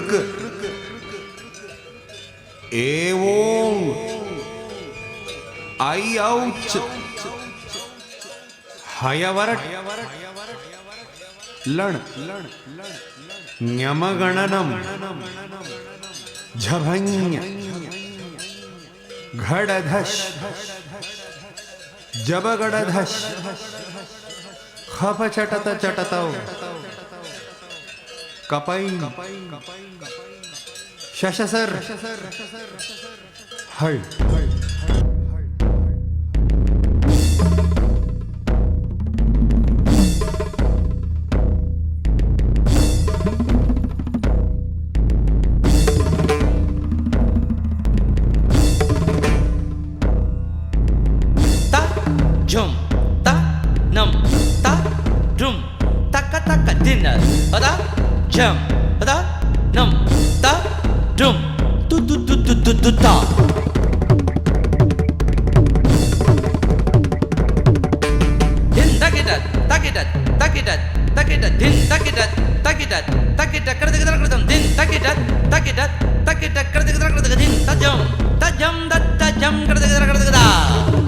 ऋक एवों आई औच हयवरट लण न्यमगणनम झभञ्ञ घड़धश जबगड़धश खप चटत चटतौ कपई शशसर हल Jum, ta, num, ta, drum, taka taka dinner, ada, jum, ada, num, ta, drum, tu ta. Din takidat, takidat, takidat, takidat, din takidat, takidat, takidat, kardam, din takidat, takidat, takidat, kardam, din tajam, tajam, tajam, kardam.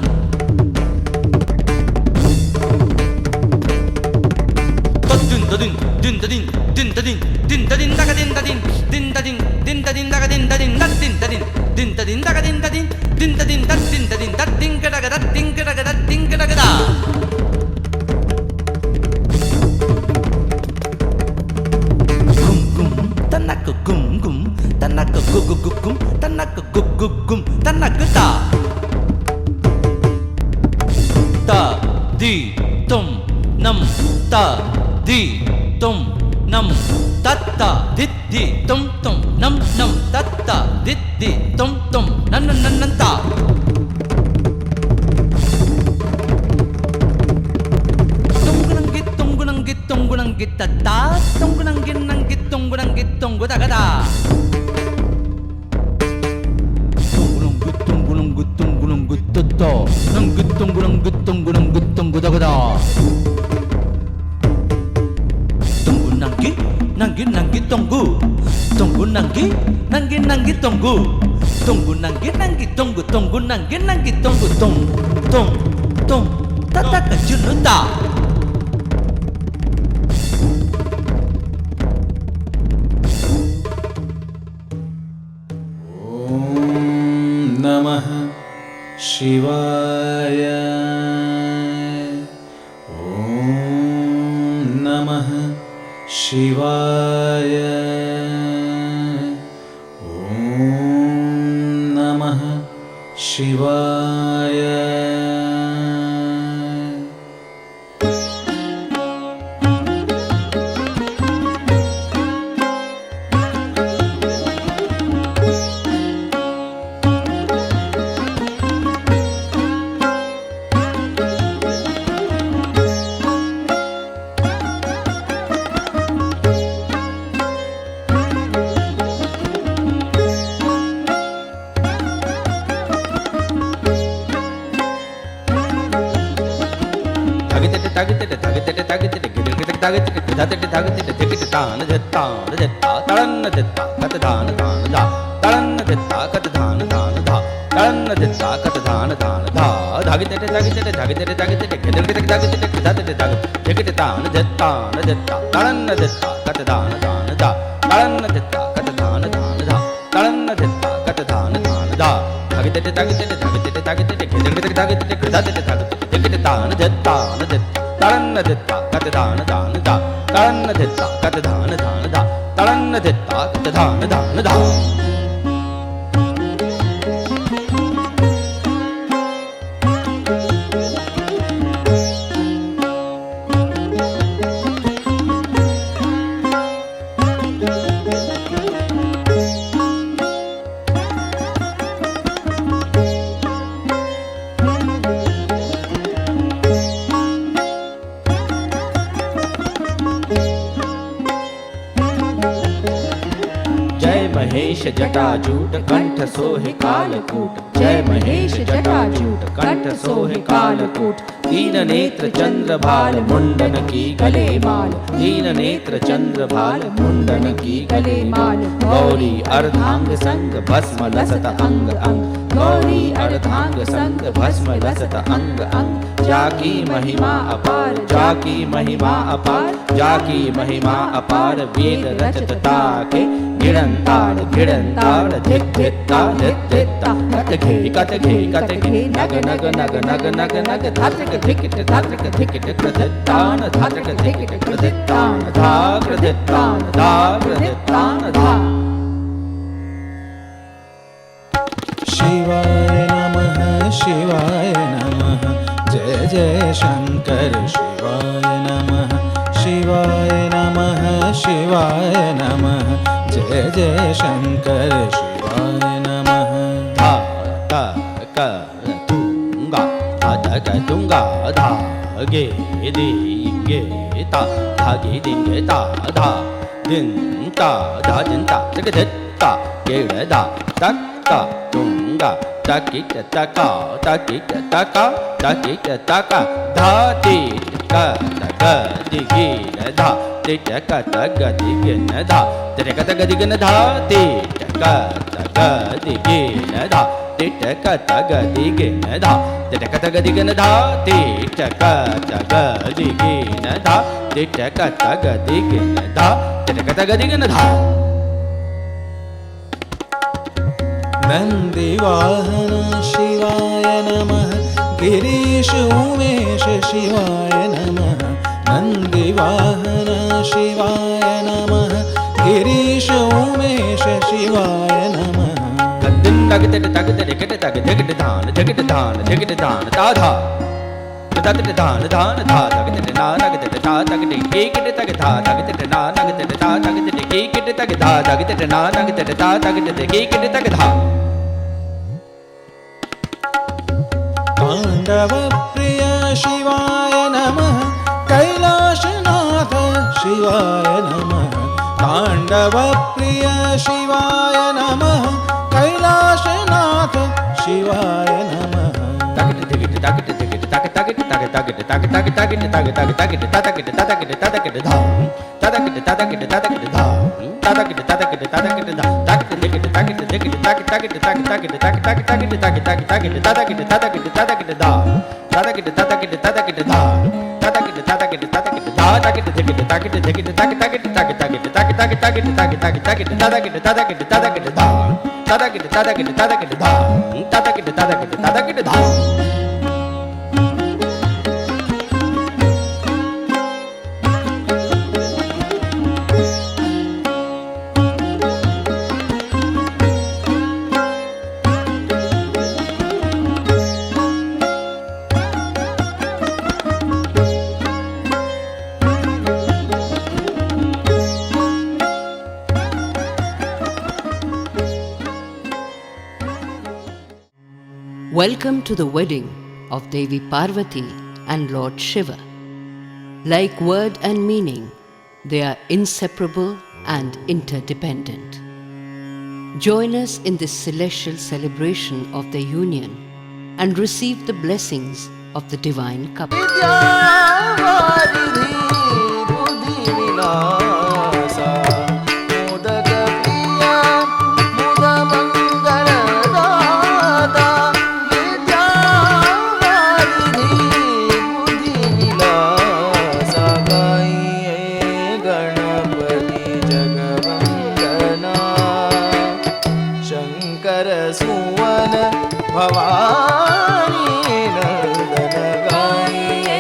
Din da din din da din din da din da ga din da din din da din din da din da ga din da din da din da din din da din da ga din da din din da din da din da din da din ga da ga da din ga da ga da din ga da ga da gum gum tanak gum gum tanak gu gu gu gum tanak gu gu gum tanak ta ta di tum nam ta di tum nam tatta ditti tum tum nam nam tatta ditti tum tum nan nan nan nan ta tongunangit tatta tongunangit tongu dagada tongunangit tatta tongunangit tongu dagada nanggi tunggu tunggu nanggi tunggu tunggu nanggi tunggu nanggi tunggu tung tata kajunuta Om Namah Shivaya Om Namah Shivaya Om Namah Shivaya Mahesh जटाजूट कंठ सोहे कालकूट जय महेश जटाजूट कंठ सोहे कालकूट दीन नेत्र चंद्र भाल मुंडन की गले माल दीन नेत्र चंद्र भाल मुंडन की गले माल गौरी अर्धांग संग भस्म लसत अंग अंग गौरी अर्धांग संग भस्म लसत अंग अंग जाकी महिमा अपार जाकी महिमा अपार जाकी महिमा अपार वेद रचत ताके गिड़ंताड़ धिक धित्ता कत घे नग नग नग नग नग नग धात्रक धिकिट कृदित्तान धात्रक धिकिट कृदित्तान धा कृदित्तान धा कृदित्तान धा शिवाय नमः जय जय शंकर शिवाय नमः शिवाय नमः जय जय शंकर शिवाय नमः धा ता क तुंगा धा क तुंगा धा गे दी गे ता धा गे दिन गे ता धा दिन ता धा दिन ता तक धित्ता गे धा तक ता तुंगा तकिट तका तकिट तका तकिट तका धा ति क तक दिगे धा तिट क तक दिगे धा तिट क तक दिगे धा तिट क तक दिगे धा तिट क तक दिगे धा तिट क तक दिगे धा तिट क तक दिगे धा तिट क तक दिगे धा तिट क तक दिगे धा नंदिवाहन शिवाय नमः गिरीश उमेश शिवाय नमः नंदिवाहन शिवाय नमः गिरीश उमेश शिवाय नमः दिन तक तिट तक तिट तक धिकिट धान ताधा तक धान धान धा तक तिट ना तक तिट धा तक टिकिट तक धा तक तिट ना तक तिट धा तक तिट टिकिट तक धा तक तिट ना तक तिट धा तक तिट टिकिट तक धा तांडव प्रिय शिवाय नमः कैलाशनाथ शिवाय नमः तांडव प्रिय शिवाय नमः कैलाशनाथ शिवाय नमः तक टिकिट तक तक तक तक तक तक तक तक तक तक तक तक तक धा तक धा Welcome to the wedding of Devi Parvati and Lord Shiva. Like word and meaning, they are inseparable and interdependent. Join us in this celestial celebration of their union and receive the blessings of the divine couple. Bhavani नंदन गाइए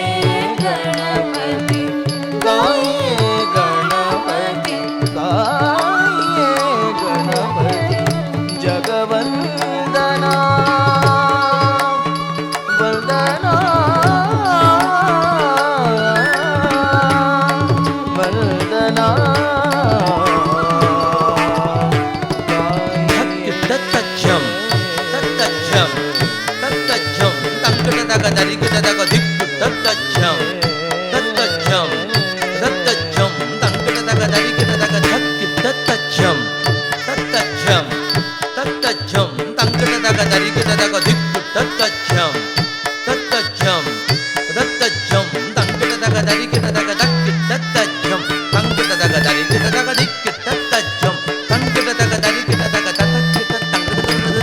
दरि kit दग दक kit तज्जम तंग kit दग दरि kit दग दिक kit तज्जम तंग kit दग दरि kit दग तत किट तंग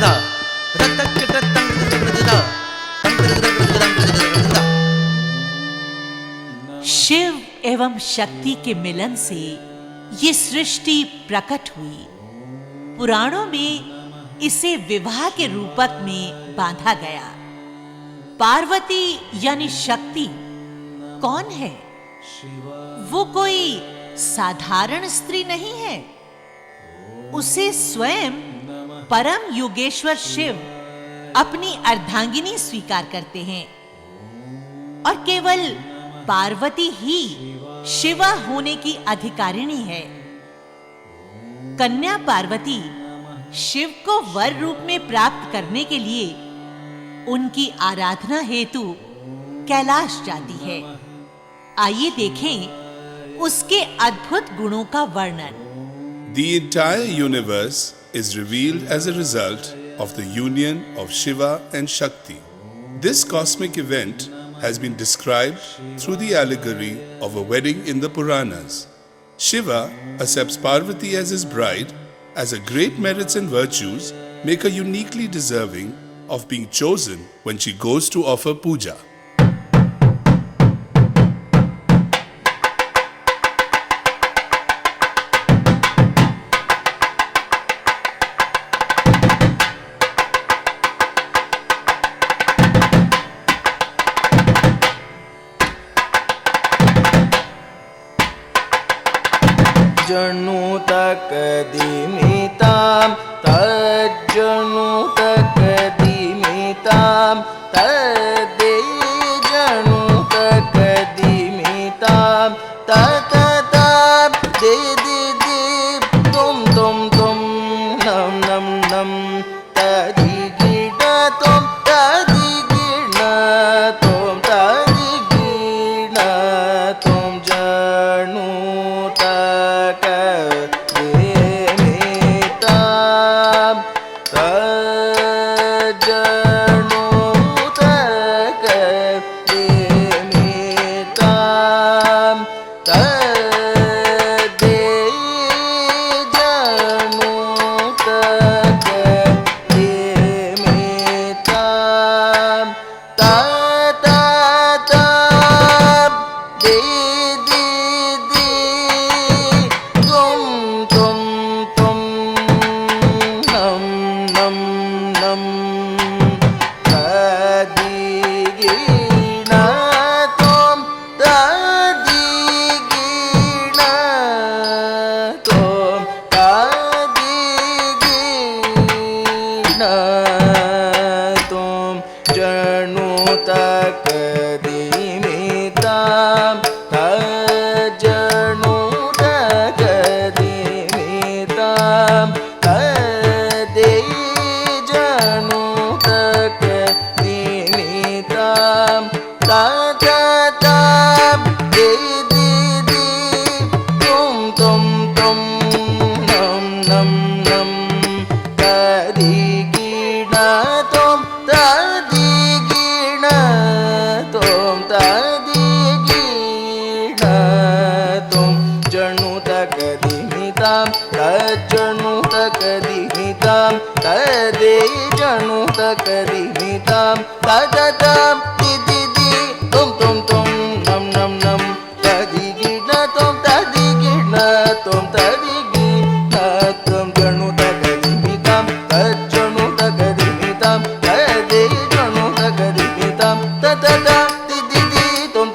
दा तत किट तंग दा तंग दा। शिव एवं शक्ति के मिलन से ये सृष्टि प्रकट हुई। पुराणों में इसे विवाह के रूपक में बांधा गया। पार्वती यानी शक्ति कौन है? वो कोई साधारण स्त्री नहीं है। उसे स्वयं परम योगेश्वर शिव अपनी अर्धांगिनी स्वीकार करते हैं और केवल पार्वती ही शिवा होने की अधिकारिणी है। कन्या पार्वती शिव को वर रूप में प्राप्त करने के लिए उनकी आराधना हेतु कैलाश जाती है। आइए देखें उसके अद्भुत गुणों का वर्णन। The entire universe is revealed as a result of the union of Shiva and Shakti. This cosmic event has been described through the allegory of a wedding in the Puranas. Shiva accepts Parvati as his bride, as her great merits and virtues make her uniquely deserving of being chosen when she goes to offer puja. जनु तक दिमिताम तज्जनु तक दिमिताम तदे जनु तक दिमिताम ततताम दे दे दे तुम नम नम नम तदि गिड़ा तुम तदि गिड़ा तुम तदि गिड़ा तुम जनु तक दिमिताम तज्जनु तक दिमिताम तदे जनु तक दिमिताम ततताम दे दे दे तुम नम नम नम तदि गिड़ा तुम तदि गिड़ा तुम तदि गिड़ा तुम जनु तक दिमिताम तज्जनु तक दिमिताम तदे जनु तक दिमिताम ततताम दे दे दे तुम नम नम नम तदि गिड़ा तुम तदि गिड़ा तुम तदि गिड़ा तुम जनु तक दिमिताम तज्जनु तक दिमिताम तदे जनु तक दिमिताम ततताम दि दि दि तुम नम नम नम तदि गिड़ा तुम तदि गिड़ा तुम तदि गिड़ा तुम जनु तक दिमिताम तज्जनु तक दिमिताम तदे जनु तक दिमिताम ततताम दि दि दि तुम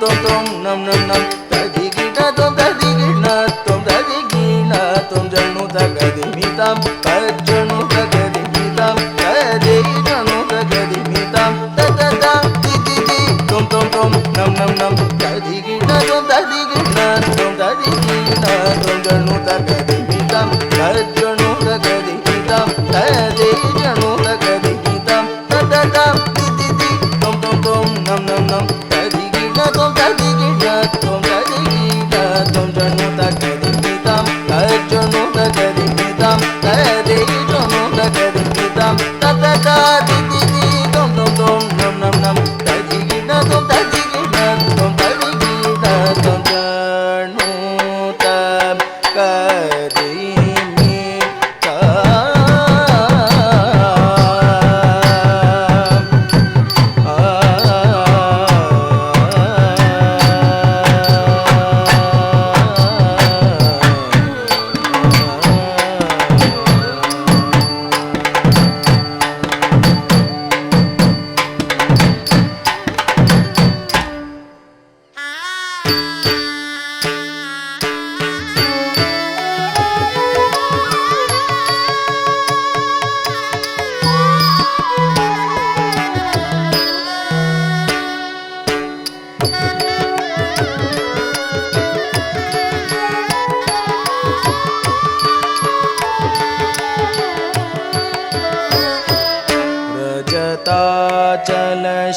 नम नम नम तदि गिड़ा तुम तदि गिड़ा तुम तदि गिड़ा तुम जनु तक दिमिताम तज्जनु तक दिमिताम तदे जनु तक दिमिताम ततताम दि दि दि तुम नम नम नम तदि गिड़ा तुम तदि गिड़ा तुम तदि गिड़ा तुम जनु तक दिमिताम तज्जनु तक दिमिताम तदे जनु तक दिमिताम ततताम दि दि दि तुम नम नम नम तदि गिड़ा तुम तदि गिड़ा तुम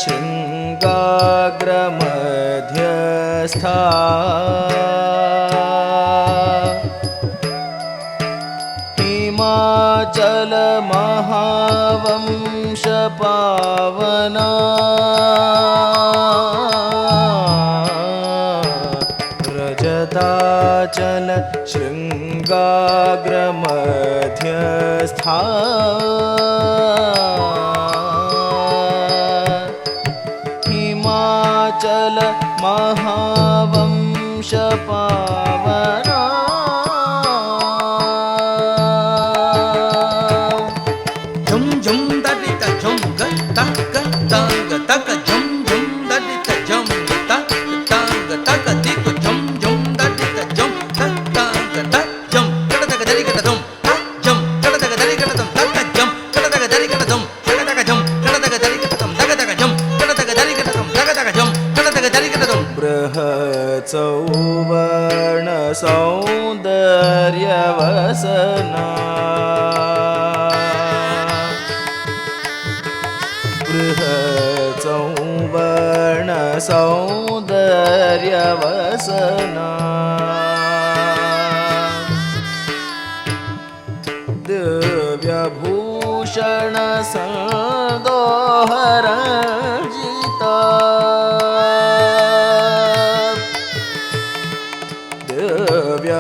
शृङ्गाग्रमध्यस्था हिमाचल महावंश पावना रजताचल शृङ्गाग्रमध्यस्था हिमाचल महावंश पावना झुम झुम दलित झुम तक तंग तक झुम झुम दलित झुम तक तंग तक दिक झुम झुम दलित झुम तक तंग तक झुम कट तक दरी कट झुम झुम कट तक दरी कट झुम तक झुम कट तक दरी कट झुम तक तक झुम कट तक दरी कट झुम तक तक झुम कट तक दरी कट झुम तक तक झुम कट तक दरी कट झुम बृहत्सौवर्ण सौन्दर्यवसना बृहत्सौवर्ण सौन्दर्यवसना दिव्यभूषण सन्दोहरजिता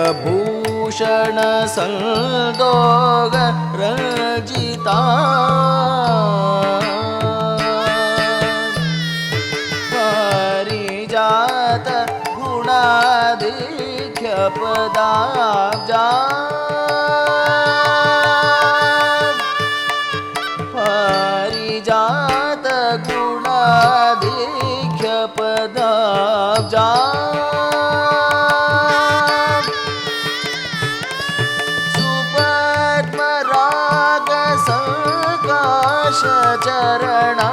दिव्यभूषण सन्दोहरजिता पारिजात गुणाधिक्य पदाब्जा पारिजात गुणाधिक्य पदाब्जा सुपद्मराग सकाश चरणा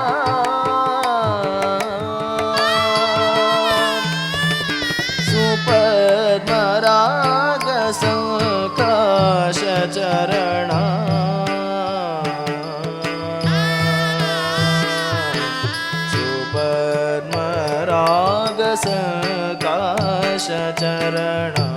सुपद्मराग सकाश चरणा सुपद्मराग सकाश चरणा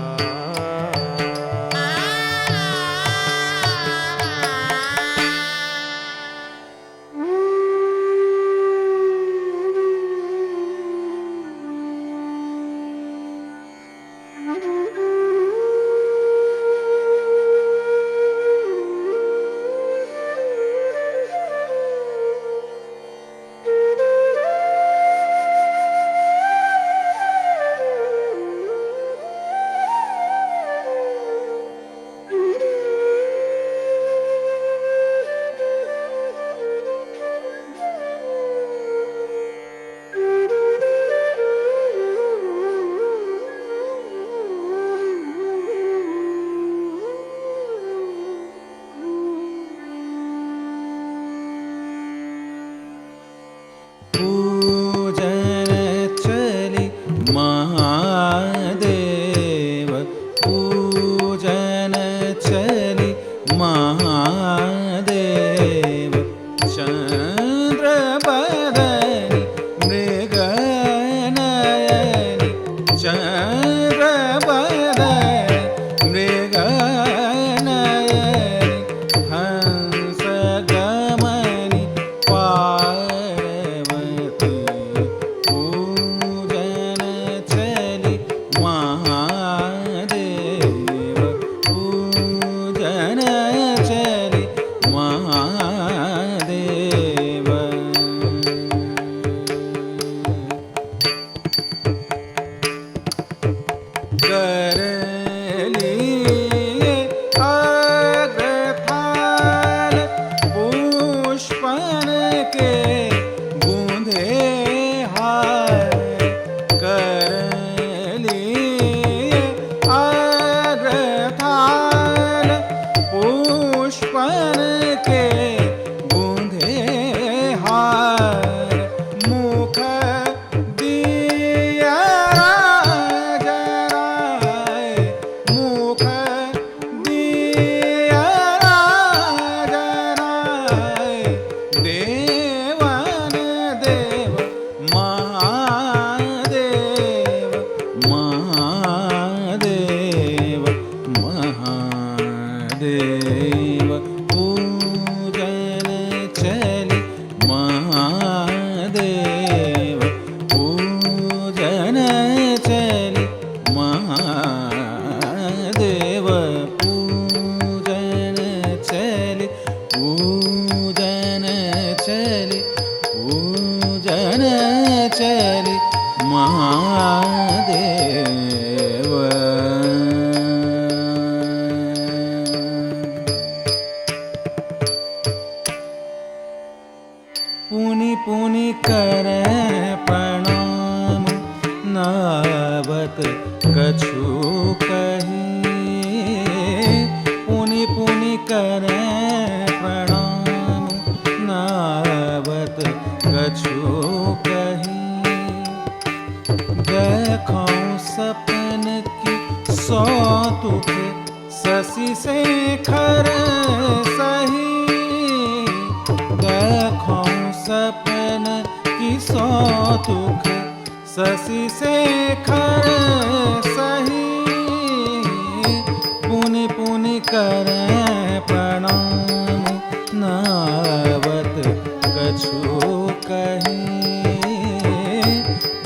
कछु कही पुनि पुनि करे प्रणाम नावत कछु कही देखो सपन की सौतुक शशि शेखर सही देखो सपन की सौतुक शशि शेखर सही पुनि पुनि करे प्रणाम नावत कछु कही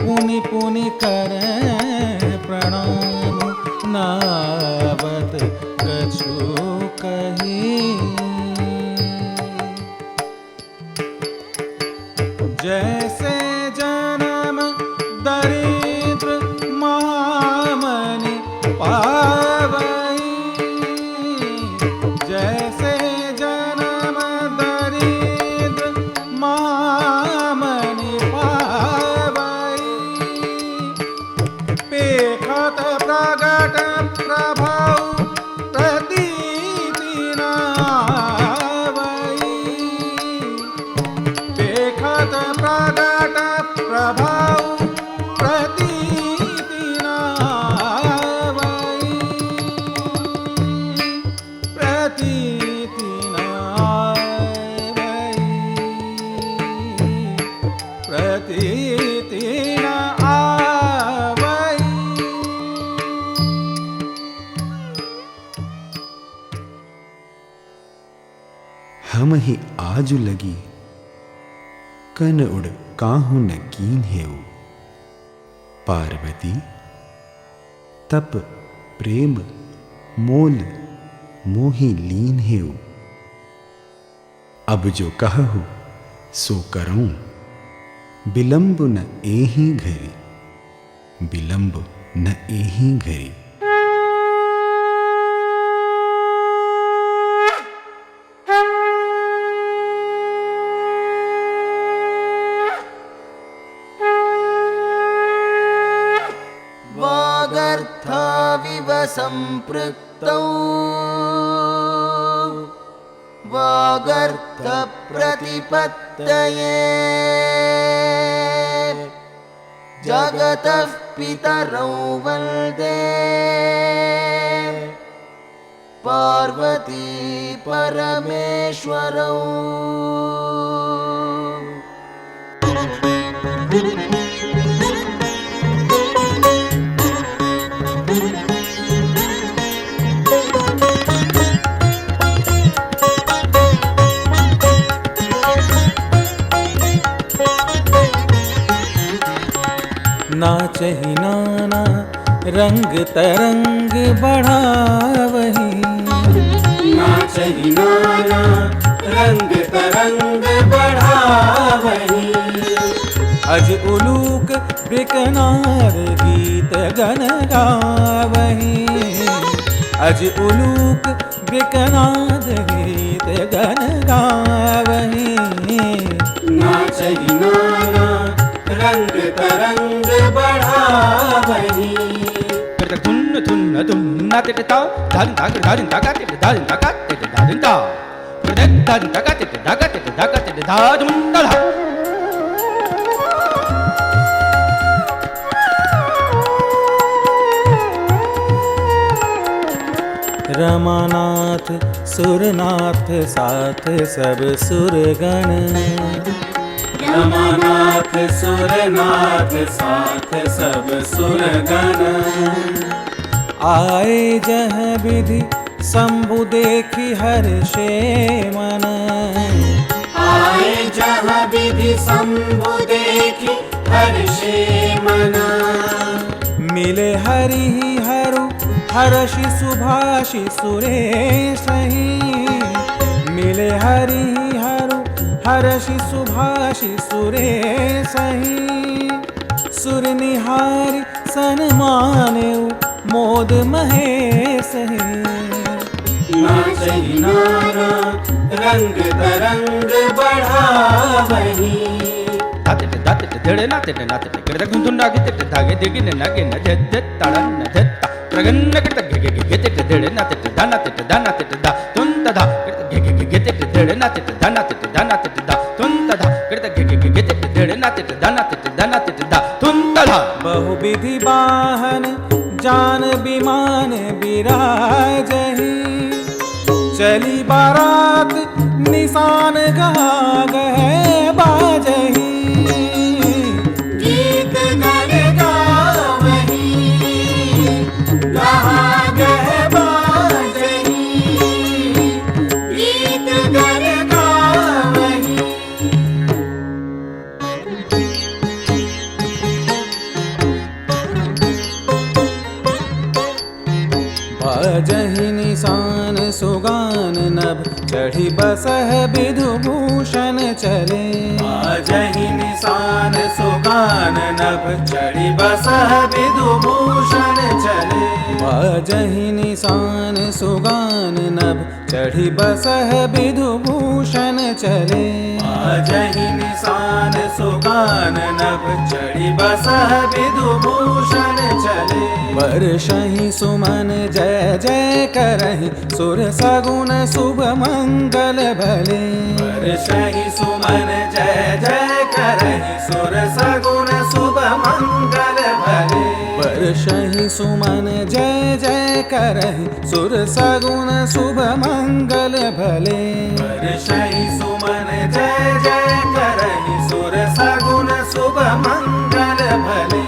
पुनि पुनि करे प्रणाम नावत कछु कही जैसे जन्म दरिद्र महामनि पावई जैसे जन्म दरिद्र महामनि पावई पेखत प्रगट प्रभाव प्रतीति नावई पेखत प्रगट प्रभाव प्रतीति नावई प्रतीति नावई प्रतीति नावई। हम ही आजु लगी कन उड़ काहू न कीन हेऊ पार्वती तप प्रेम मोल मोहि लीन हेऊ अब जो कहूँ सो करऊं विलंब न एही घरी विलंब न एही घरी। वागर्थाविव सम्पृक्तौ वागर्थप्रतिपत्तये जगतः पितरौ वन्दे पार्वती परमेश्वरौ। नाचहि नाना रंग तरंग बढ़ावही नाचहि नाना रंग तरंग बढ़ावही अज उलूक बिकनार गीत गन गावही अज उलूक बिकनाद गीत गन गावही नाचहि नाना रंग तरंग बढ़ावही धुन धुन धुन तिट ता धान धाग धान धागा तिट धान धागा तिट धान ता प्रदक धान धागा तिट धागा तिट धाधुम तला। रमानाथ सुरनाथ साथ सब सुरगण रमानाथ सुरनाथ साथ सब सुरगण आए जह विधि शंभु देखी हर्षे मन आए जह विधि शंभु देखी हर्षे मन मिले हरि हरु हर्षि सुभाषि सुरेशहि मिले हरि हरु हर्षि सुभाषि सुरेशहि सुर निहारि सन्मानेउ मोद महेशहि नाचहि नाना रंग तरंग बढ़ावही धा तिट धड़ ना तिट ना तिट गिर धुन धुन ना तिट धागे दिगि न नगे न धे धे ताड़ा न धे ता प्रगन न गिट गे गे गे तिट धड़ ना तिट धा ना तिट धा ना तिट धा तुन धा गे गे गे तिट धड़ ना तिट धा ना तिट धा ना तिट धा तुन धा गिट गे गे गे तिट धड़ ना तिट धा ना तिट धा ना तिट धा तुन धा बहुविधि वाहन जान विमान बिराजही चली बारात निशान गाग है बाजही गीत गन गावही गाग है बाजही गीत गन गावही बाजहि निशान सुगान नभ चढ़ी बसह विधुभूषण चले बाजहि निशान सुगान नभ चढ़ी बसह विधुभूषण चले बाजहि निशान सुगान नभ चढ़ी बसह विधुभूषण चले बाजहि निशान सुगान नभ चढ़ी बसह विधुभूषण चले वर्षहि सुमन जय जय करहि सुर सगुन शुभ मंगल भले वर्षहि सुमन जय जय करहि सुर सगुन शुभ मंगल भले वर्षहि सुमन जय जय करहि सुर सगुन शुभ मंगल भले वर्षहि सुमन जय जय करहि सुर सगुन शुभ मंगल भले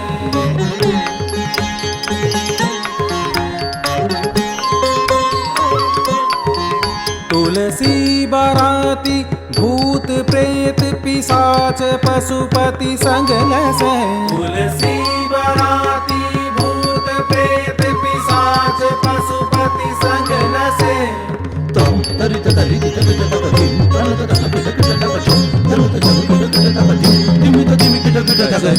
तुलसी बाराती भूत प्रेत पिशाच पशुपति संग लसे तुलसी बाराती भूत प्रेत पिशाच पशुपति संग लसे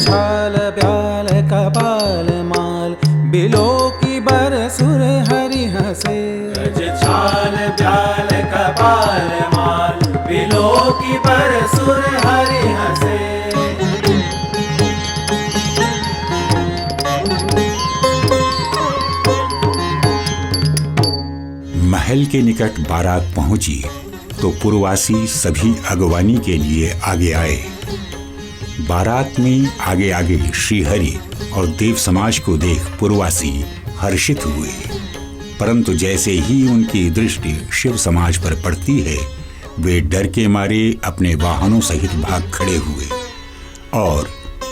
छाल ब्याल कपाल माल बिलो की बरसुर हरि हसे छाल ब्याल कपाल माल बिलो की बरसुर हरि हसे महल के निकट बारात पहुंची तो पुरवासी सभी अगवानी के लिए आगे आए। बारात में आगे आगे श्रीहरि और देव समाज को देख पुरवासी हर्षित हुए, परंतु जैसे ही उनकी दृष्टि शिव समाज पर पड़ती है वे डर के मारे अपने वाहनों सहित भाग खड़े हुए और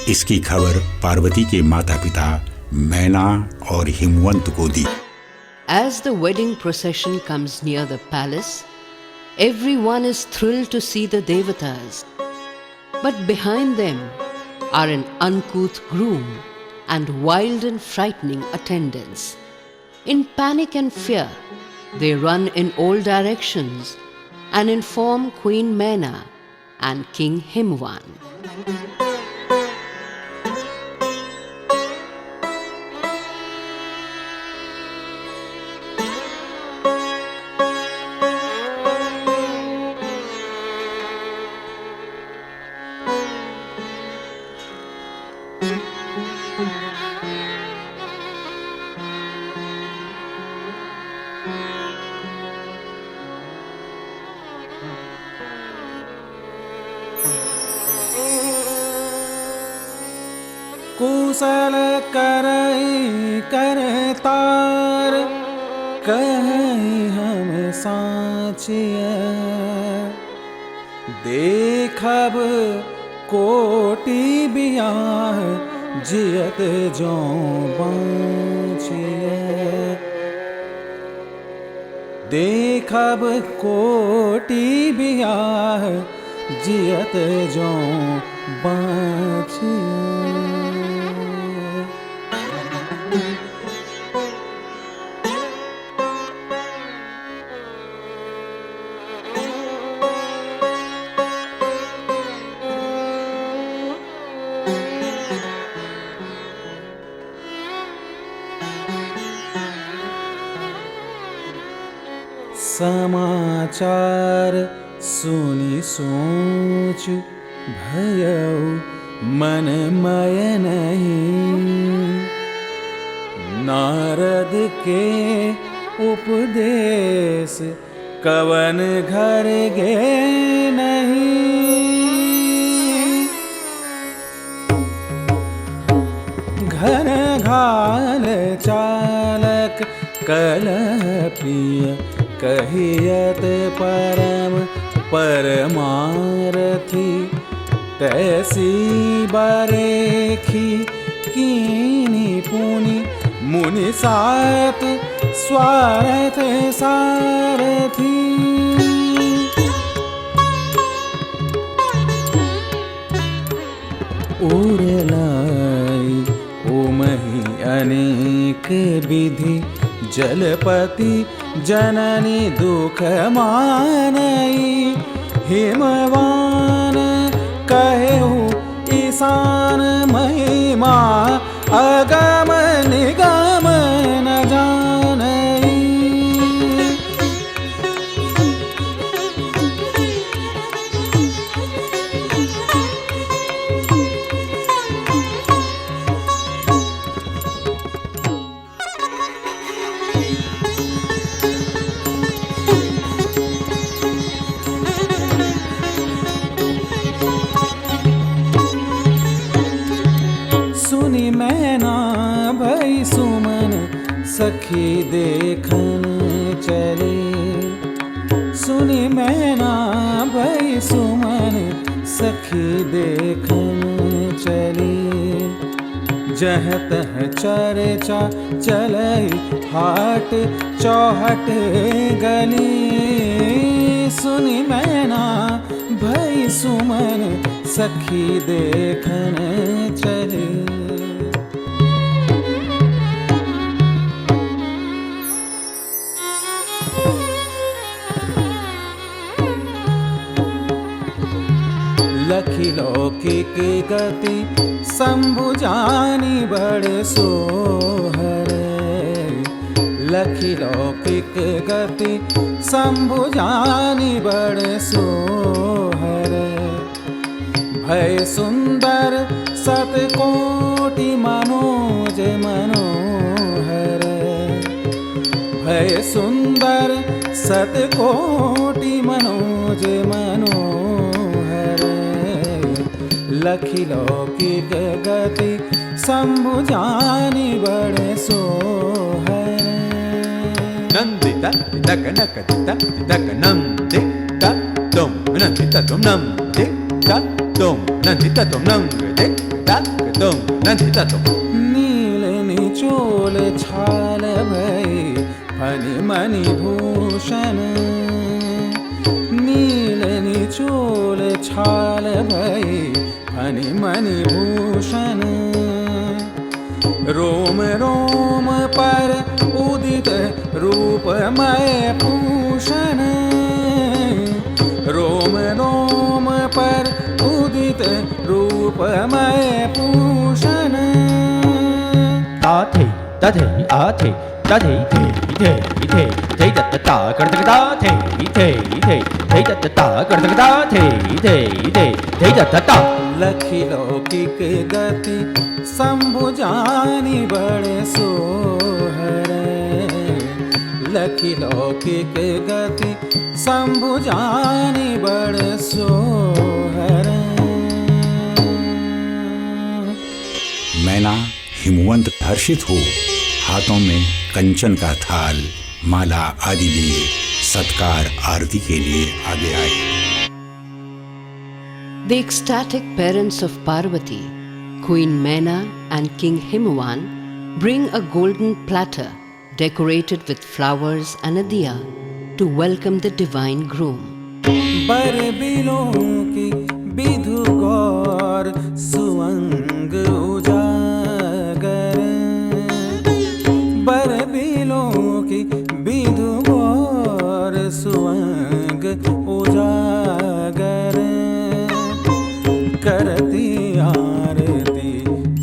इसकी खबर पार्वती के माता पिता मैना और हिमवंत को दी। As the wedding procession comes near the palace, everyone is thrilled to see the Devatas. But behind them are an uncouth groom and wild and frightening attendants. In panic and fear, they run in all directions and inform Queen Maina and King Himwan. कुशल करई करतार कहीं हम साचिया देखब कोटि बियाह जियत जो बाँचिया देखब कोटि बियाह जियत जो बाँचिया। समाचार सुनी सोच भयउ मनमय नहीं। नारद के उपदेश कवन घर गे नहीं। घर घाल चालक कलह प्रिय कहियत परम परमारथी। तैसी बरेखी कीनी पुनि मुनि सात स्वार्थ सारथी। उड़लाई ओमहि अनेक विधि जलपति जननी दुख मानई। हिमवान कहु ईशान महिमा अगम निगम न जानई। सुनि मैना भई सुमन सखी देखन चले। सुनि मैना भई सुमन सखी देखन चले। जह तह चर्चा चलई हाट चौहट गली। सुनि मैना भई सुमन सखी देखन चले। लखी लौकिक गति शंभु जानी बड़ सोहर। लखी लौकिक गति शंभु जानी बड़ सोहर। भय सुंदर सतकोटि मनोज मनोहर। भय सुंदर सतकोटि मनोज मनोहर। लखी लौकिक गति शंभु जानी बड़ सोहर। नंदिता तितक नक तितक नंदिता तुम नंदिता तुम नंदिता तुम नंदिता तुम नंदिता तुम नंदिता तुम। नील निचोल छाल भई फनि मणि भूषण। नील निचोल छाल भई फनि मणि भूषण। रोम रोम पर उदित रूपमय भूषण। रोम रोम पर उदित रूपमय भूषण। ताथे तथे आथे तथे थे थे थे थे तत्ता कर्तकता थे थे थे थे तत्ता कर्तकता थे थे थे थे तत्ता। लखी लौकिक गति शंभु जानी बड़ सोहर। लखी लौकिक गति शंभु जानी बड़ सोहर। मैना हिमवंत हर्षित हो हाथों में कंचन का थाल माला आदि लिए सत्कार आरती के लिए आगे आए। The ecstatic parents of Parvati, Queen Maina and King Himavan, bring a golden platter decorated with flowers and a diya to welcome the divine groom. बर बिलों की विधु गौर सुवंग उजागर। बर बिलों की विधु गौर सुवंग उजागर। करती आरती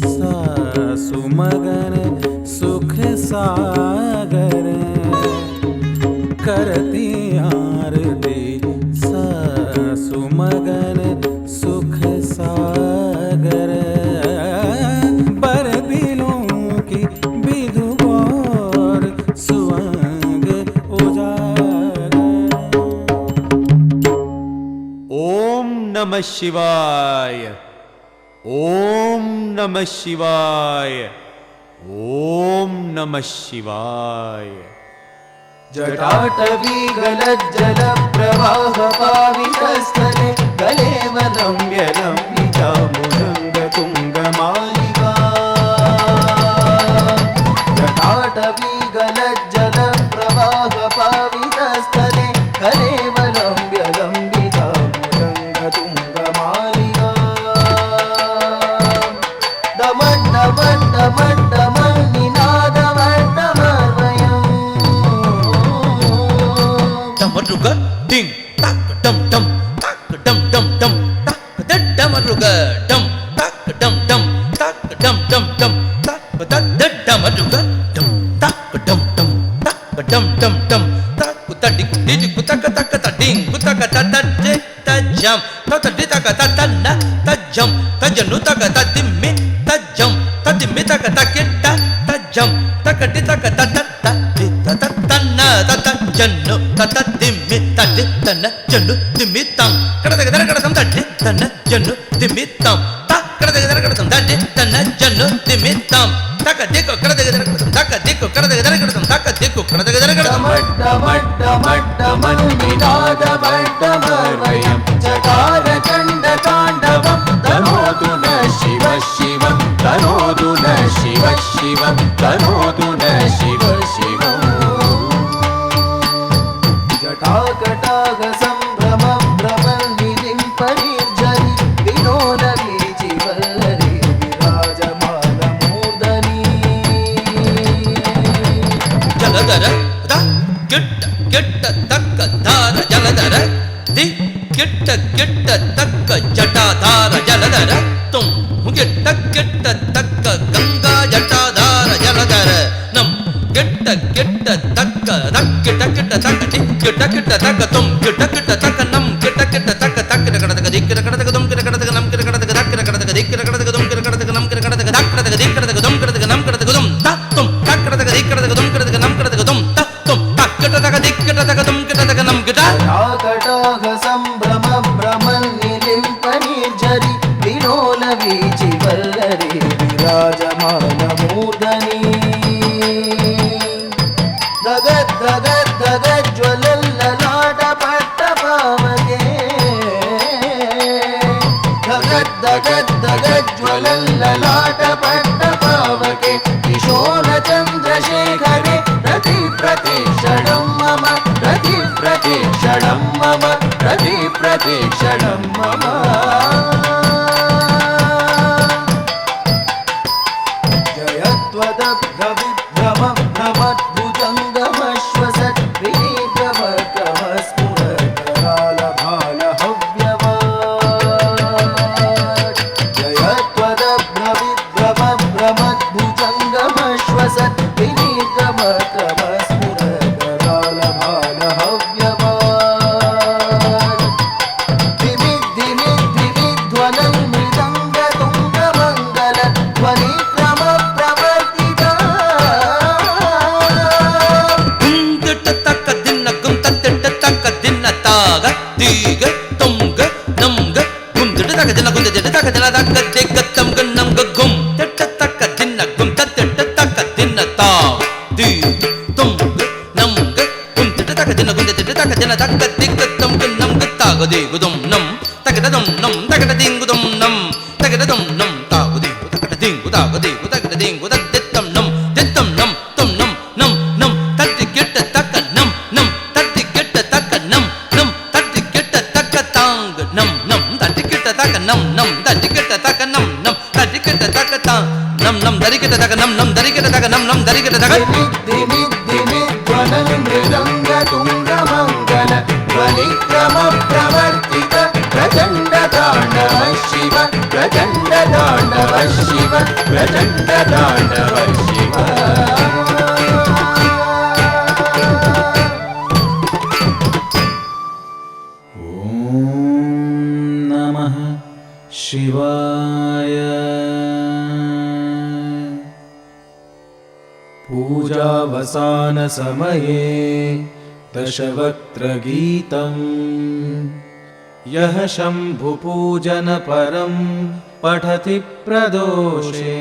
सासु मगन सुख सागर। करती आरती सासु मगन सुख सागर। नमः शिवाय, ओम नमः शिवाय, ओम नमः शिवाय। जटाटवी गलज्जल प्रवाह पावितस्थले गलेवलम्ब्य लम्बिता मुरङ्ग तुङ्गमालिका। जटाटवी गलज्जल प्रवाह पावितस्थले गलेवलम्ब्य लम्बिता मुरङ्ग तुङ्गमालिका। डमड् डमड् डमड् डमड् निनादमड्डमर्वयम्। डमरुग डिंग टक डम डम टक डम डम डम टक दड डमरुग डम टक डम डम टक डम डम डम टक दड डमरुग डम टक डम डम टक डम डम डम टक तडि डिजि कुतक तक तडिंग कुतक तडजे तजम तडि तक तदन तजम तजनु तक तदिमि तजम तदिमि तक तकिट तजम तकटि तक तदत ततन्न ततजन्नु ततदिमि तदितन जन्नु दिमितं कडदगदर कडदम तदितन जन्नु दिमितं कडदगदर कडदम तदितन जन्नु दिमितं तकदिको कडदगदर कडदम तकदिको कडदगदर कडदम तकदिको कडदगदर कडदम डमड्डमड्डमड्डमन्निनादमड्डमर्वयम्। जटारचण्डताण्डवं तनोतु न शिव शिव, तनोतु न शिव शिव, तनोतु न शिव शिव। जटाकटाह सम्भ्रम भ्रमन्निधिं परिर्जनि विनोदवीचिवल्लरी विराजमानमूर्धनि। जलधर द किट्ट किट्ट तक धार जलधर दि किट्ट किट्ट तक जटाधार जलधर तुम किट्ट किट्ट तक गंगा जटाधार जलधर नम किट्ट किट्ट तक तक किट्ट किट्ट तक किट्ट किट्ट तक तुम किट्ट किट्ट तक नम किट्ट किट्ट तक तक कडतक दिक कडतक तुम कडतक नम कडतक दक कडतक दिक कडतक तुम कडतक नम कडतक दक कडतक दिक कडतक तुम कडतक नम कडतक तुम ता तुम तक कडतक दिक कडतक तुम कडतक नम कडतक तुम ता तुम तक कडतक दिक कडतक तुम कडतक नम कडा जटाकटाह सम्भ्रम भ्रमन्निधिं परिर्जनि विनोदवीचिवल्लरी विराजमानमूर्धनि। दगद् दगद् दगज्ज्वलल्ललाटपट्टपावके। दगद् दगद् दगज्ज्वलल्ललाटपट्टपावके। किशोरचन्द्रशेखरे प्रतिप्रतीक्षणं मम, प्रतिप्रतीक्षणं मम, प्रतिप्रतीक्षणं मम। जयत्वदभ्रविभ्रम भ्रमद्भुजङ्गमश्वसत् विनीतवर्कमस्फुरत्करालभालहव्यवाट्। जयत्वदभ्रविभ्रम भ्रमद्भुजङ्गमश्वसत् विनीतवर्कमस्फुरत्करालभालहव्यवाट्। दिविद्दिविद्दिविध्वनं मृदङ्गतुङ्गमङ्गल ध्वनिक्रमप्रवर्तिता। திட்ட தக்க தின்ன கும் தத்திட்ட தக்க தின்ன தாக தீக தொங்க நம்க கும் திட்ட தக்க தின்ன கும் திட்ட தக்க தின்ன தக்க திக்க தம்க நம்க கும் திட்ட தக்க தின்ன கும் தத்திட்ட தக்க தின்ன தாக தீக தொங்க நம்க கும் திட்ட தக்க தின்ன கும் திட்ட தக்க தின்ன தக்க திக்க தம்க நம்க தாக தீகுதும் நம் தகடதும் நம் தகடதிங்குதும் நம் தகடதும் நம் தாகுதீகு தகடதிங்கு தாகுதீகு தகடதிங்கு தத்தித்தம் நம் தித்தம் நம் தும் நம் நம் நம் தட்டி கிட்ட தக்க நம் நம் தட்டி கிட்ட தக்க நம் நம் தட்டி கிட்ட தக்க தாங்க நம் நம் தட்டி கிட்ட தக்க நம் நம் தட்டி கிட்ட தக்க நம் நம் தட்டி கிட்ட தக்க தாங் நம் நம் தரி கிட்ட தக்க நம் நம் தரி கிட்ட தக்க நம் நம் தரி கிட்ட தக்க दिविद्दिविद्दिविध्वनं मृदङ्गतुङ्गमङ्गल ध्वनिक्रमप्रवर्तित प्रचण्डताण्डव शिव, प्रचण्डताण्डव शिव, प्रचण्डताण्डव शिव। नमः शिवाय। पूजावसानसमये दशवक्त्रगीतम् यः शम्भुपूजनपरं पठति प्रदोषे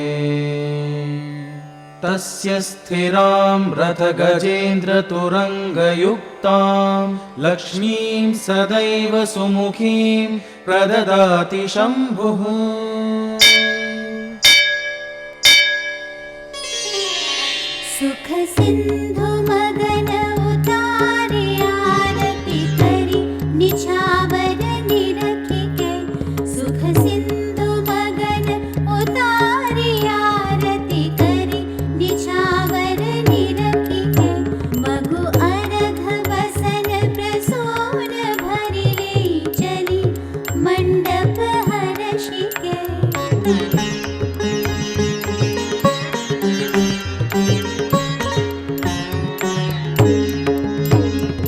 तस्य स्थिरां रथगजेन्द्रतुरङ्गयुक्तां लक्ष्मीं सदैव सुमुखीं प्रददाति शम्भुः। सुख सिंधु मगन उतारे आरती करी निछावर निरखी के। सुख सिंधु मगन उतारे आरती करी निछावर निरखी के। मगु अरघ बसन प्रसून भरी ले चली मंडप हर्षि के।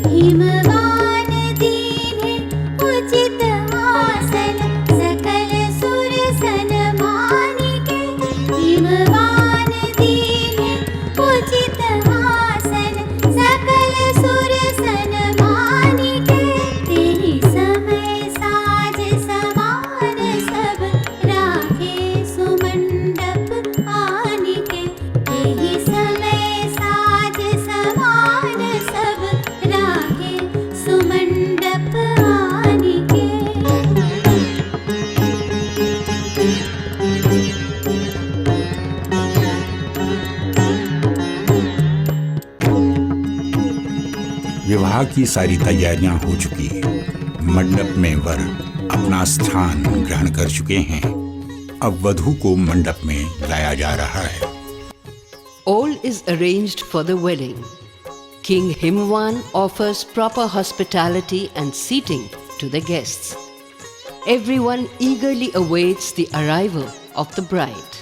हिमवान दीने उचित आसन सकल सुर सन्मानिके। हिमवान दीने उचित आसन सकल सुर सन्मानिके। तेहि समय साज समान सब राखे सुमंडप आनिके। तेहि समय साज समान सब राखे सुमंडप आनिके। विवाह की सारी तैयारियां हो चुकी हैं। मंडप में वर अपना स्थान ग्रहण कर चुके हैं। अब वधू को मंडप में लाया जा रहा है। All is arranged for the wedding. King Himwan offers proper hospitality and seating to the guests. Everyone eagerly awaits the arrival of the bride.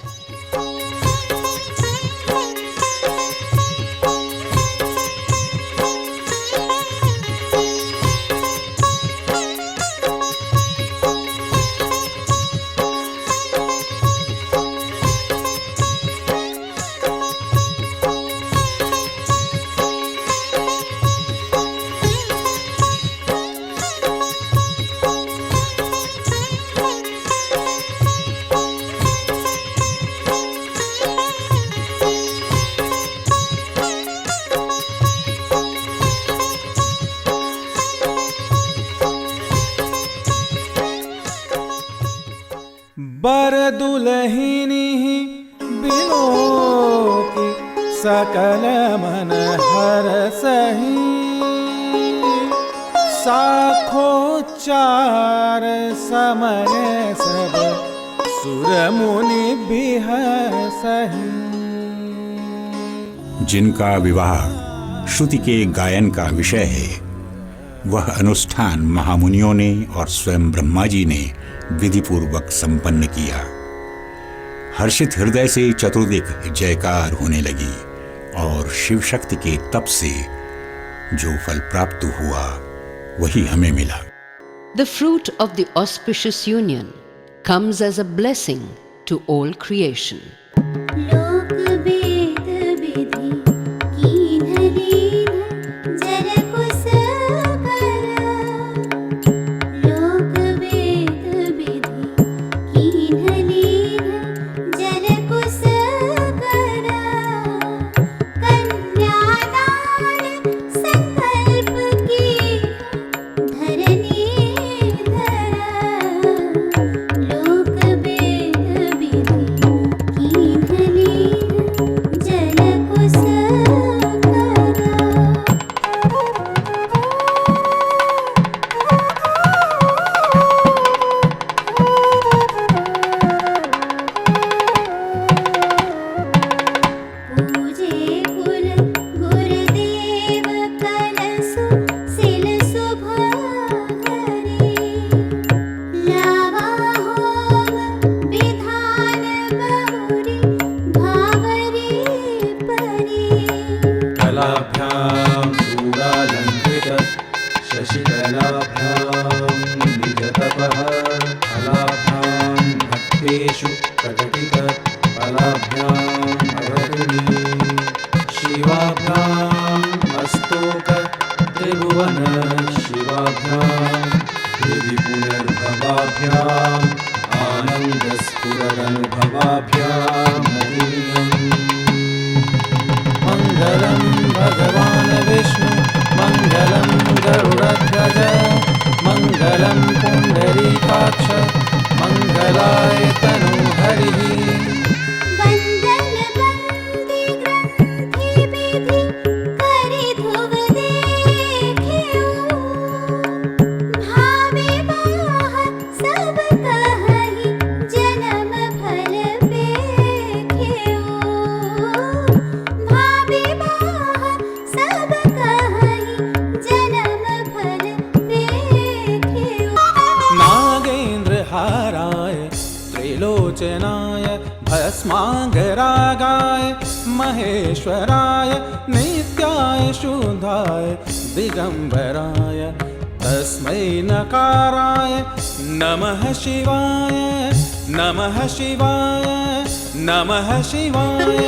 बर दुलहिनी बिलोकी सकल मन हरसहि। साखो चार समय सब सुर मुनि बिहसहि। जिनका विवाह श्रुति के गायन का विषय है, वह अनुष्ठान महामुनियों ने और स्वयं ब्रह्मा जी ने विधिपूर्वक संपन्न किया। हर्षित हृदय से चतुर्दिक जयकार होने लगी और शिव शक्ति के तप से जो फल प्राप्त हुआ वही हमें मिला। The fruit of the auspicious union comes as a blessing to all creation. लोक वेद विधि कीन्ह लीन जर कुस कर। लोक वेद विधि कीन्ह लीन जर कुस कर। कन्यादान संकल्प की धरनी धर। लोक वेद विधि कीन्ह लीन जर कुस कर। पूजे कुल गुरुदेव कलसु सिल सुभागरे। लावा होम विधान बहुरी भावरी परी। कलाभ्यां शूलालङ्कृत शशिकलाभ्यां निजतपः। कलाभ्यां भक्तेषु प्रकटित फलाभ्यां अवरुणी। शिवाभ्यां अस्तोक त्रिभुवन शिवाभ्यां यदि पुनर्भवाभ्याम् आनन्दस्फुरदनुभवाभ्याम् मङ्गलं भगवान् विष्णु मङ्गलं गरुडध्वज मङ्गलं पुण्डरीकाक्ष मङ्गलाय तनूहरिः वन्दन बन्दी ग्रन्थि विधि करि धुव देखियो भावे बाह सब कहि जन्म फल पेखियो भावे बाह सब कहि जन्म फल पेखियो नागेन्द्रहाराय त्रिलोचनाय भस्माङ्गरागाय महेश्वराय नित्याय शुद्धाय दिगम्बराय तस्मै नकाराय नमः शिवाय नमः शिवाय नमः शिवाय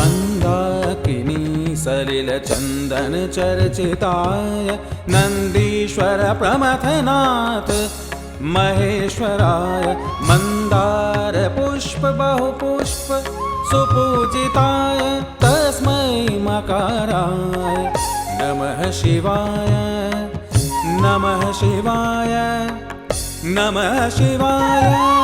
मंदाकिनी सलिल चंदन चर्चिताय नंदीश्वर प्रमथनाथ महेश्वराय मंदार पुष्प बहुपुष्प सुपूजिताय तस्मै मकाराय नमः शिवाय नमः शिवाय नमः शिवाय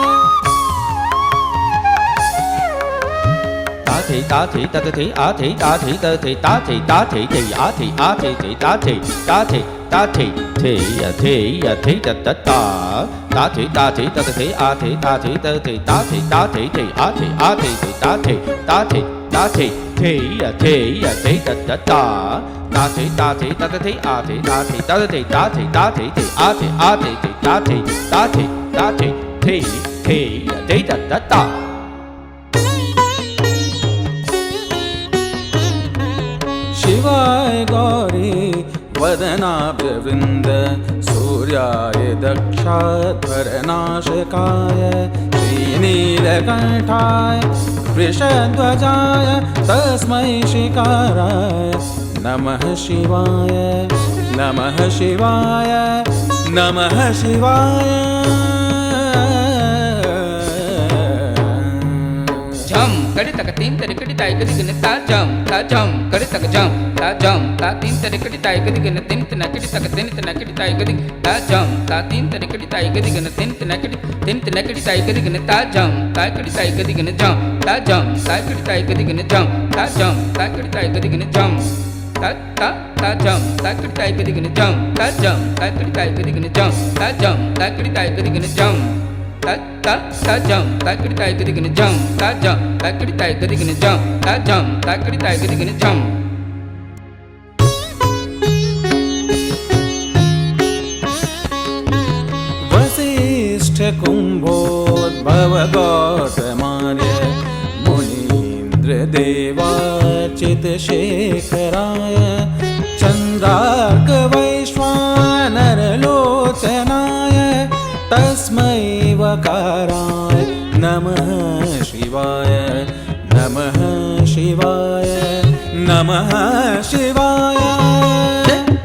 ताथे ताथे ततथे आथे ताथे तथे ताथे ताथे ते आथे आथे ते ताथे ताथे ताथे थे यथे यथे तत्ता ताथे ताथे ततथे आथे ताथे तथे ताथे ताथे ते आथे आथे ते ताथे ताथे ताथे थे यथे यथे तत्ता ताथे ताथे ततथे आथे ताथे ततथे ताथे ताथे ते आथे आथे ते ताथे ताथे ताथे थे यथे तत्ता शिवाय गौरी वदनाभ्यवृन्द सूर्याय दक्षाध्वरनाशकाय श्रीनीलकण्ठाय वृषध्वजाय तस्मै शिकाराय नमः शिवाय नमः शिवाय नमः शिवाय झम कड़ी तक तीन तरी कड़ी ताई कदी गन ता झम कड़ी तक झम ता तीन तरी कड़ी ताई कदी गन तीन तना कड़ी तक तीन तना कड़ी ताई कदी ता झम ता तीन तरी कड़ी ताई कदी गन तीन तना कड़ी ताई कदी गन ता झम ता कड़ी ताई कदी गन झम ता झम ता कड़ी ताई कदी गन झम ता झम ता कड़ी ताई कदी गन झम ता झम ता कड़ी ताई कदी गन झम ता झम ता कड़ी ताई कदी गन झम ता झम ता कड़ी ताई कदी गन झम ता झम ता कड़ी ताई कदी गन झम ता झम ता कड़ी ताई कदी गन झम ता झम ता कड़ी ताई कदी गन झम वसिष्ठ कुंभोद्भव गौतमार्य मुनीन्द्र देवार्चित शेखराय चंद्रार्क वैश्वानर लोचनाय तस्मै वकाराय नमः शिवाय नमः शिवाय नमः शिवाय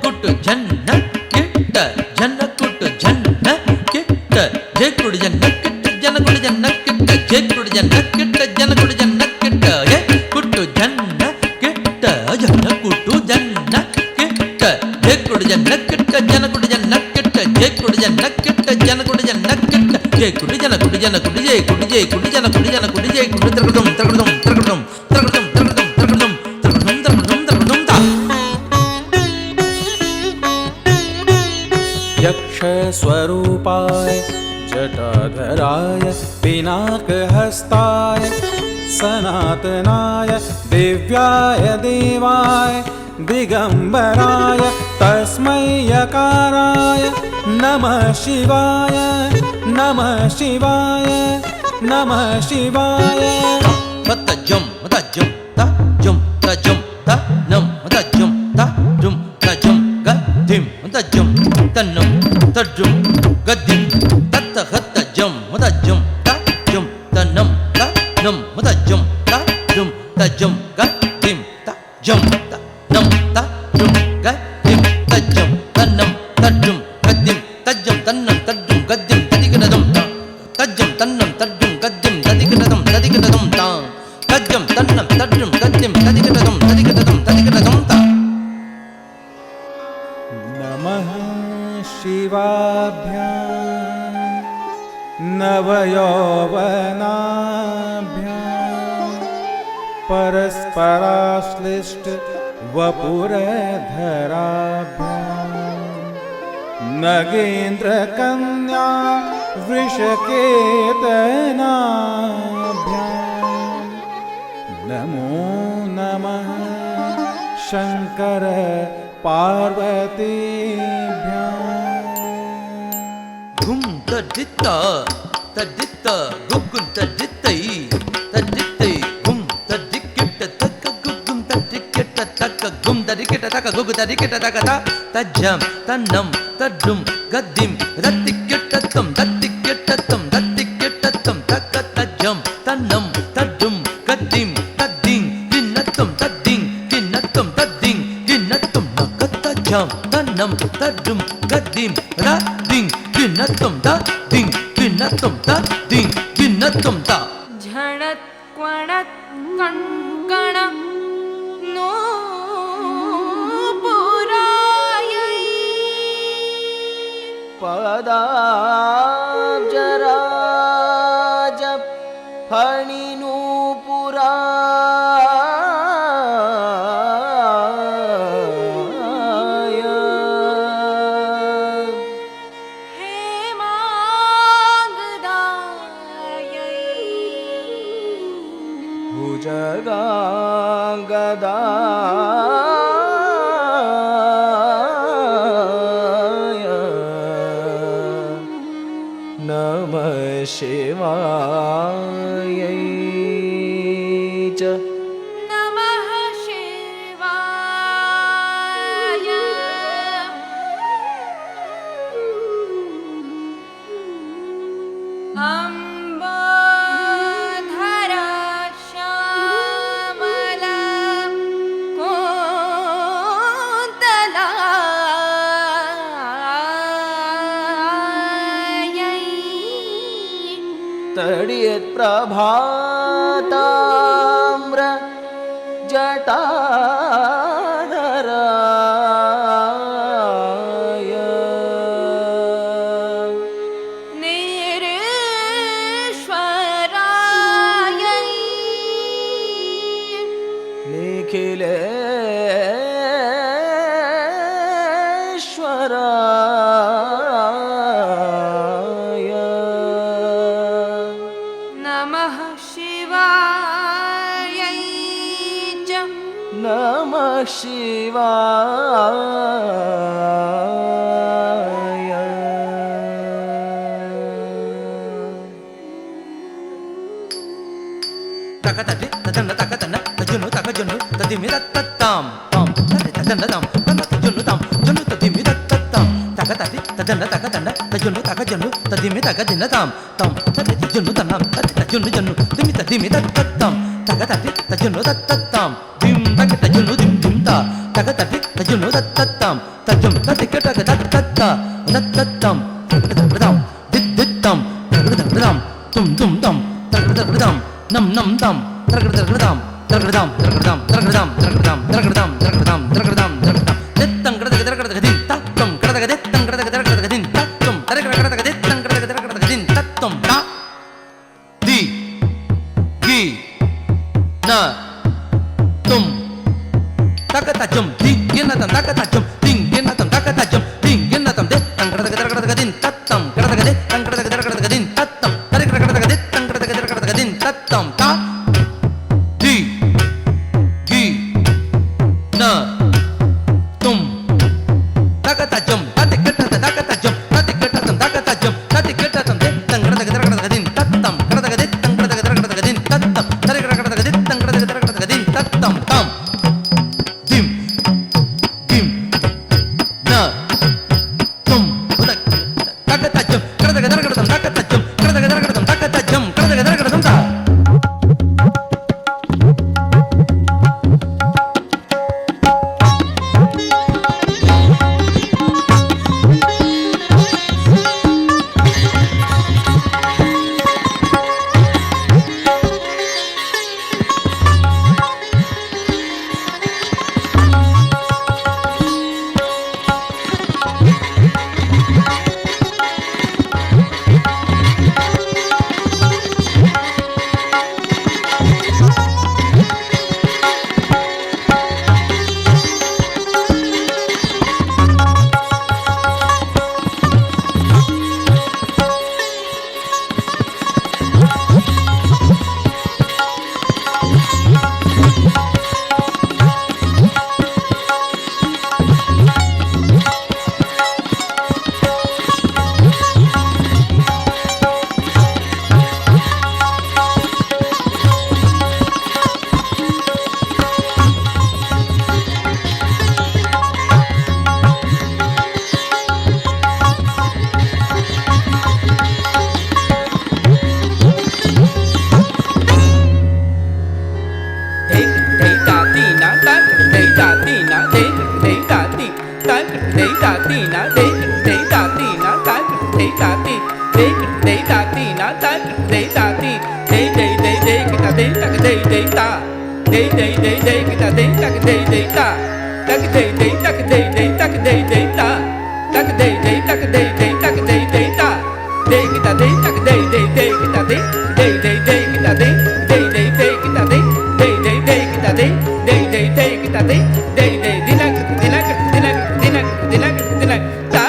कुट झन्न किट्ट झन्न कुट झन्न किट्ट जे कुट झन्न किट्ट जन कुट झन्न किट्ट जे कुट झन्न किट्ट जन कुट झन्न किट्ट हे कुट झन्न किट्ट झन्न कुट झन्न किट्ट जे कुट झन्न किट्ट जन कुट झन्न किट्ट जे कुट झन्न किट्ट जन कुट झन्न किट्ट जे कुट जन कुट जन कुट जे कुट जन कुट जन कुट जे कुट त्रकड़म त्रकड़म त्रकड़म त्रकड़म त्रकड़म त्रकड़म त्रकड़म त्रकड़म त्रकड़म ता यक्ष स्वरूपाय जटाधराय पिनाकहस्ताय सनातनाय दिव्याय देवाय दिगंबराय तस्मै यकाराय नमः शिवाय नमः शिवाय नमः शिवाय मत जम ता जम ता नम ता जम ता ग धिम ता जम तन्नम तड्रुम गद्दिम तत्त हत्त जम ता तन्नम ता नम ता जम ग धिम ता जम ता नम ता ग धिम ता जम तन्नम तड्रुम गद्दिम तज्जम तन्नम तड्रुम गद्दिम तदिगदम ता तज्जम तन्नम तड्रुम गद्दिम तदिगदम ता तज्जम तन्नम तड्रुम गद्दिम तदिगदम ता नमः शिवाभ्यां नवयौवनाभ्यां परस्पराश्लिष्ट वपुरधराभ्यां नगेन्द्रकन्या वृषकेतनाभ्यां नमो नमः शङ्कर पार्वतीभ्यां घुम तडित्ता गुगुम तडित्तै घुम तडिक्किट तक गुगुम तडिक्किट तक घुम तडिक्किट तक गुगु तडिक्किट तक तज्जम तन्नम तड्रुम गद्दिम तडिक्किट तम तक तज्जम तन्नम तड्रुम गद्दिम तद्दिं किन्नतम तद्दिं किन्नतम तद्दिं किन्नतम तज्जम तन्नम तड्रुम गद्दिम रद्दिं किन्नतम तद्दिं किन्नतम तद्दिं किन्नतम ता झणत् क्वणत् कण्कण नो पुरायै पदाब्जराज फणिनूपुराय हेमाङ्गदायै भुजगाङ्गदाय नमः शिवायै च नमः शिवाय अम्बोधरा श्यामला कोन्तलायै तडियत् प्रभाताम्र जटाधराय निरीश्वरायै निखिलेश्वराय नमः शिवायै च नमः शिवाय तकतटि तजन तकतन तजुनु तकजुनु तदिमि तत्तम तम तजन तम तजुनु तम जुनु तदिमि तत्तम तकतटि तजन तकतन तजुनु तकजुनु तदिमि तकदिन तम तम तजुनु तनम तजुनु जनु तिमि तदिमि तत्तम तकतटि तजुनु तत्तम दिम तकतजुनु दिम दिम ता तकतटि तजुनु तत्तम तजुम तटिकट तत्तम तत्तम दिद्दित्तम तम तुम तुम तम तम नम नम तम तरगदम दित्तं गदगदगदिन तत्तं गदगदित्तं गदगदगदिन तत्तं तरगदगदित्तं गदगदगदिन तत्तं ता दी गी न तुम तकतजम दिगिनतं तकतजम दिगिनतं तकतजम दिगिनतं दित्तं गदगदगदिन तत्तं गदगदित्तं गदगदगदिन तत्तं तरगदगदित्तं गदगदगदिन तत्तं ता दी गी न dei dei dei dei kita dei tak dei dei ta tak dei dei tak dei dei tak dei dei ta tak dei dei tak dei dei tak dei dei ta dei kita dei tak dei dei dei kita dei dei dei dei kita dei dei dei dei kita dei dei dei dei kita dei dei dei dei kita dei dei dei dinak dinak dinak dinak dinak dinak ta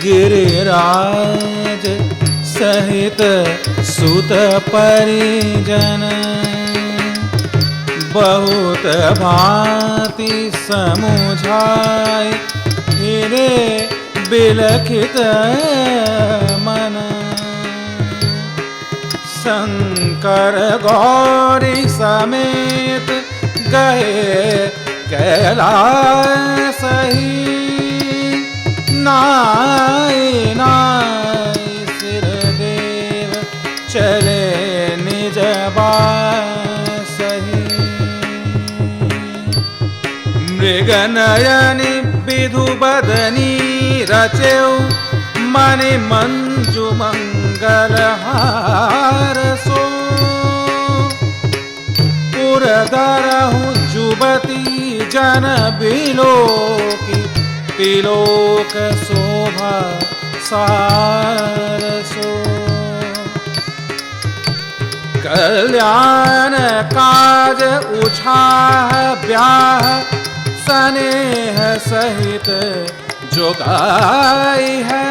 Giriraj सहित सुत परिजन बहुत भांति समुझाए फिरे बिलखित मन शंकर गौरी समेत गए कैलास ही नाय नाय सिर देव चले निज बासहि मृगनयनि विधु बदनी रचेउ मणि मंजु मंगल हार सो पुरदरहु जुबती जन बिलोकी तिलोक शोभा सारसो कल्याण काज उछाह ब्याह स्नेह सहित जोगाई है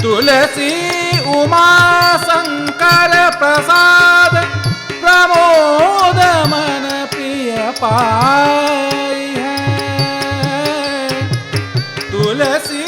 तुलसी उमा शंकर प्रसाद प्रमोद मन प्रिय पाई है तुलसी